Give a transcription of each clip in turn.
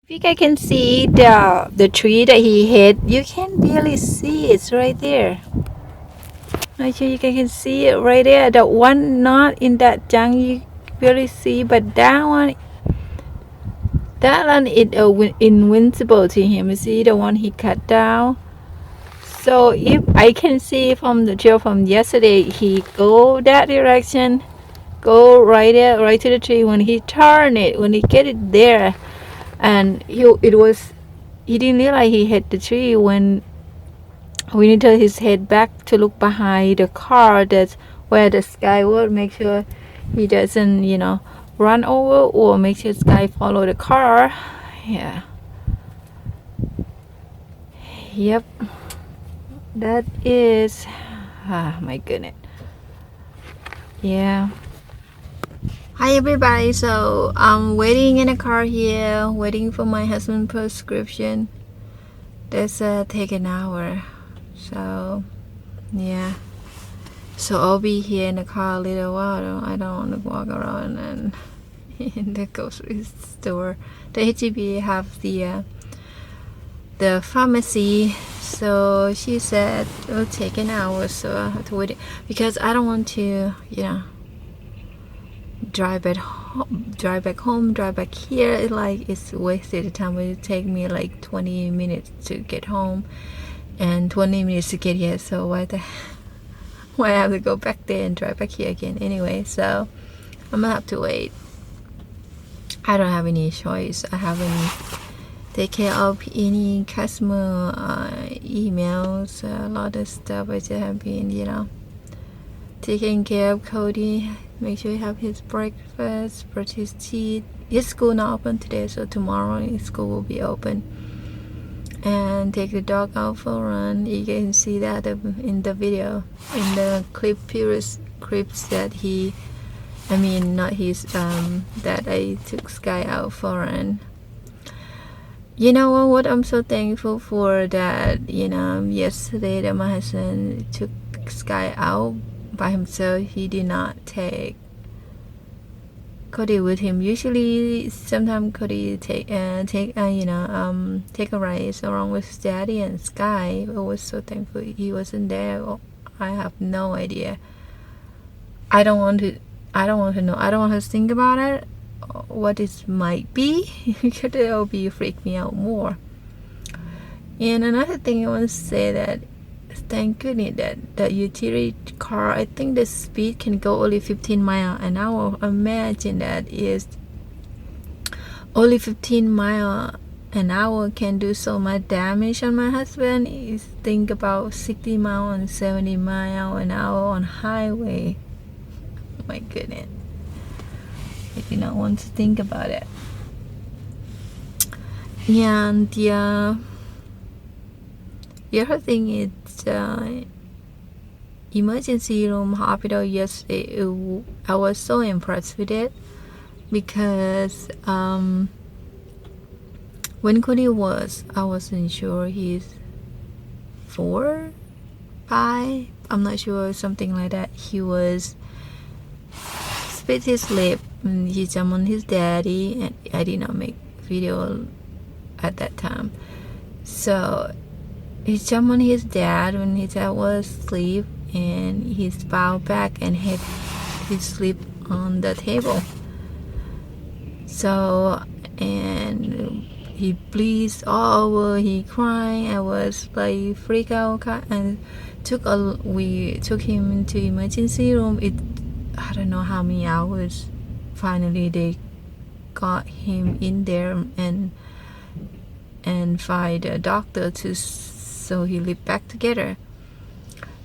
If you guys can see the tree that he hit, you can barely see it's right there. Not sure you guys can see it right there. The one not in that junk you barely see, but that one is invincible to him. You see the one he cut down. So if I can see from the trail from yesterday, he go that direction, go right there, right to the tree. When he turn it, when he get it there, and he didn't realize he hit the tree when he turned his head back to look behind the car. That's where the sky was. Make sure he doesn't, run over or make sure sky follow the car. Yeah. Yep. That is. Ah, my goodness. Yeah. Hi everybody. So I'm waiting in a car here, waiting for my husband's prescription. That's take an hour. So yeah. So I'll be here in the car a little while. I don't want to walk around and in the grocery store. The HEB have the pharmacy. So she said it'll take an hour, so I have to wait because I don't want to, drive back home, drive back here. It's wasted time. It will take me like 20 minutes to get home and 20 minutes to get here. So why I have to go back there and drive back here again anyway? So I'm gonna have to wait. I don't have any choice. I haven't take care of any customer emails, a lot of stuff. I just have been, taking care of Cody. Make sure he have his breakfast, brush his teeth. His school not open today, so tomorrow his school will be open. And take the dog out for a run. You can see that in the video, in the previous clips that not his, that I took Sky out for a run. You know what I'm so thankful for that, yesterday that my husband took Sky out by himself. He did not take Cody with him. Usually, sometimes Cody take a ride along with his daddy and Sky. I was so thankful he wasn't there. I have no idea. I don't want to know. I don't want to think about it. What it might be, because it'll freak me out more. And another thing I want to say that thank goodness that the utility car, I think the speed can go only 15 miles an hour. Imagine that is only 15 miles an hour can do so much damage on my husband. Is think about 60 miles and 70 miles an hour on highway. Oh my goodness. I do not want to think about it. And the other thing is emergency room hospital yesterday. I was so impressed with it because when Cody I wasn't sure he's 4, 5. I'm not sure, something like that. He was spit his lip. He jumped on his daddy, and I did not make video at that time. So he jumped on his dad when his dad was asleep, and he bowed back and hit his lip on the table. So, and he bleeds all over. He crying. I was like freak out, and we took him into emergency room. I don't know how many hours. Finally, they got him in there and find a doctor so he lived back together.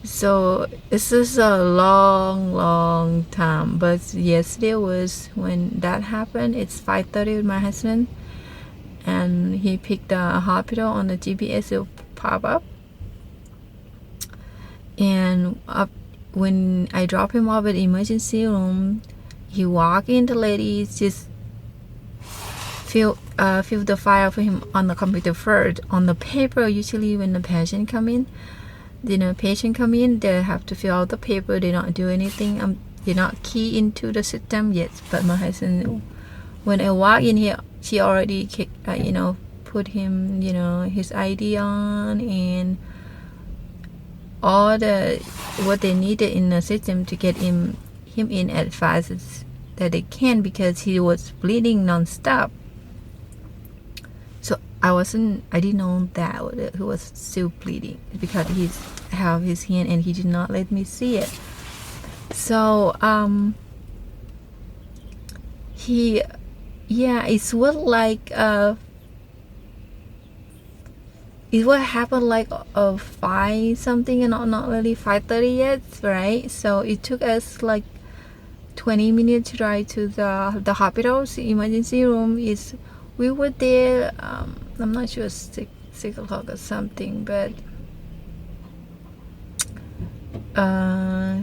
So this is a long time. But yesterday was when that happened. It's 5:30 with my husband, and he picked the hospital on the GPS. It'll pop up, and when I drop him off at the emergency room, he walk in, the lady just fill the file for him on the computer first. On the paper, usually when the patient come in, they have to fill out the paper. They don't do anything. They not key into the system yet. But my husband, when I walk in here, she already put him his ID on and all the what they needed in the system to get him in as fast as that they can, because he was bleeding non-stop. So I didn't know that he was still bleeding, because he have his hand and he did not let me see it. So it was like it would happen like 5 something, and not really 5:30 yet, right? So it took us like 20 minutes to drive to the hospital's emergency room. We were there, I'm not sure, 6 o'clock or something, but I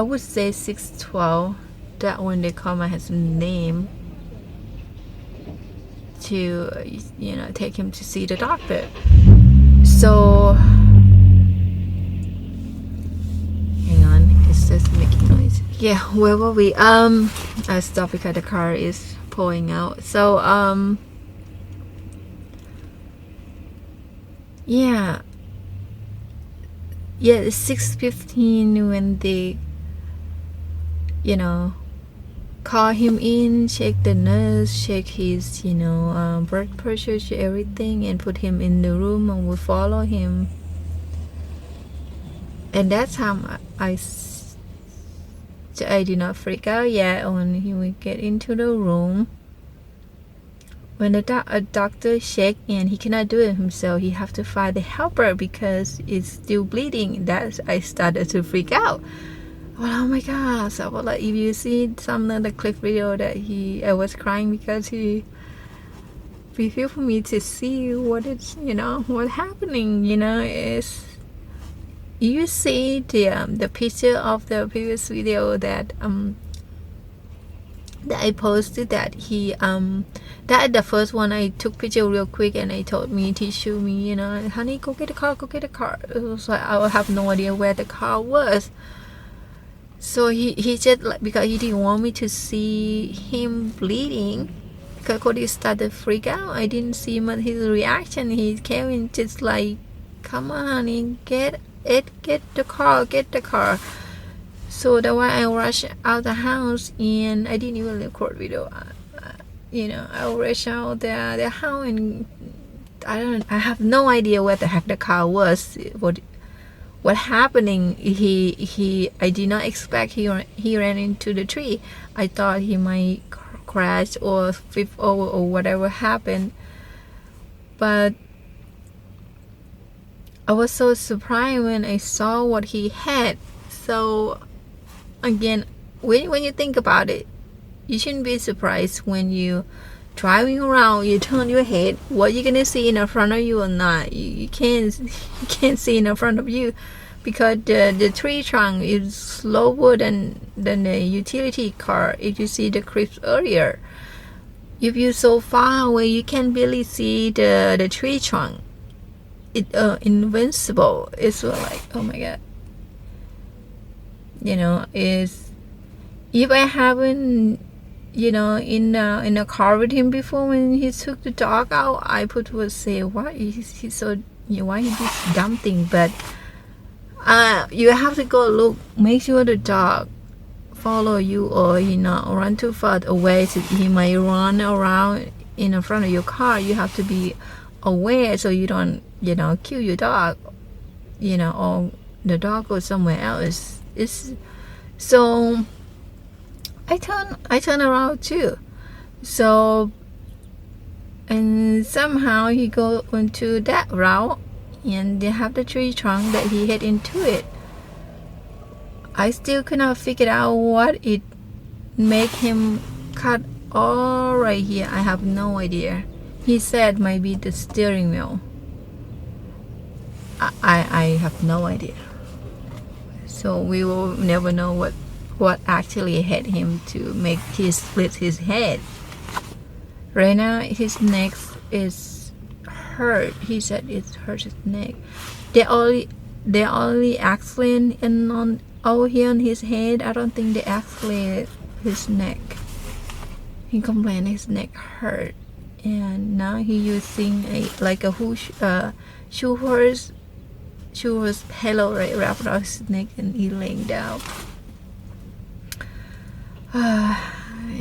would say 6:12. That when they call my husband's name to take him to see the doctor. So hang on, it's just making noise. Yeah, where were we? I stopped because the car is pulling out. So it's 6:15 when they call him in, check the nurse, check his blood pressure, check everything, and put him in the room, and we follow him. And that time I did not freak out yet when he would get into the room. When a doctor checked and he cannot do it himself, he have to find the helper because it's still bleeding. I started to freak out. Well, oh my god! So like, if you see some of the clip video that I was crying because he refused for me to see what it's what's happening. Is you see the picture of the previous video that I posted, that that the first one I took picture real quick, and they told me to show me, honey, go get the car. It was like I have no idea where the car was. So he just, like, because he didn't want me to see him bleeding, because Cody started to freak out. I didn't see his reaction. He came in just like, come on honey, get the car. So that's why I rushed out the house, and I didn't even record video. I rushed out the house, and I have no idea where the heck the car was. What happening? I did not expect he ran into the tree. I thought he might crash or flip over or whatever happened. But I was so surprised when I saw what he had. So again, when you think about it, you shouldn't be surprised when you driving around, you turn your head, what you gonna see in front of you or not. You can't see in front of you, because the tree trunk is slower than the utility car. If you see the clips earlier, if you're so far away, you can barely see the tree trunk. It invincible. It's like, oh my god. Is if I haven't in a car with him before, when he took the dog out, I would say, why is he so, why he this dumb thing? But you have to go look, make sure the dog follow you, or he not run too far away, so he might run around in front of your car. You have to be aware so you don't kill your dog, or the dog goes somewhere else. So I turn around too. So, and somehow he go into that route, and they have the tree trunk that he hit into it. I still could not figure out what it make him cut all right here. I have no idea. He said maybe the steering wheel. I have no idea. So we will never know what actually hit him to make he split his head. Right now his neck is hurt. He said it hurts his neck. They only accident over here on his head. I don't think they accident his neck. He complained his neck hurt, and now he using a shoe horse pillow right wrapped around his neck, and he laying down.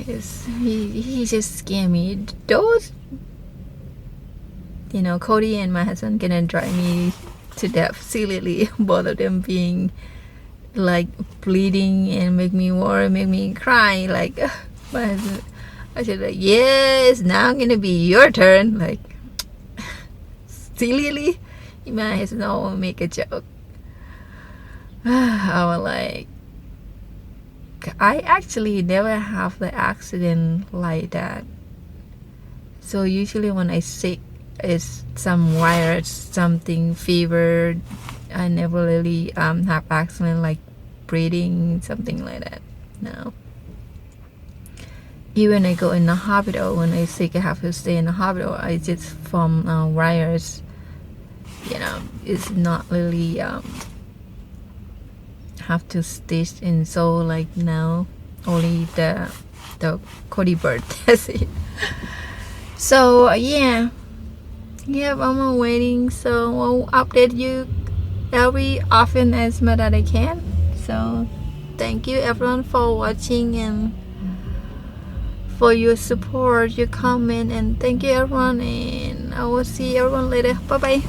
He just scared me. Those, Cody and my husband gonna drive me to death silly. Both of them being like bleeding and make me worry, make me cry. Like my husband, I said, like, yes, now gonna be your turn. Like silly. My husband always make a joke. I was like, I actually never have the accident like that. So usually when I sick, it's some virus, something fever. I never really have accident like breathing, something like that. No. Even I go in the hospital, when I sick, I have to stay in the hospital. I just from virus. It's not really have to stitch in, so like now only the Cody bird. That's it. So yeah, I'm waiting, so I'll update you every often as much as I can. So thank you everyone for watching and for your support, your comment, and thank you everyone, and I will see everyone later. Bye bye.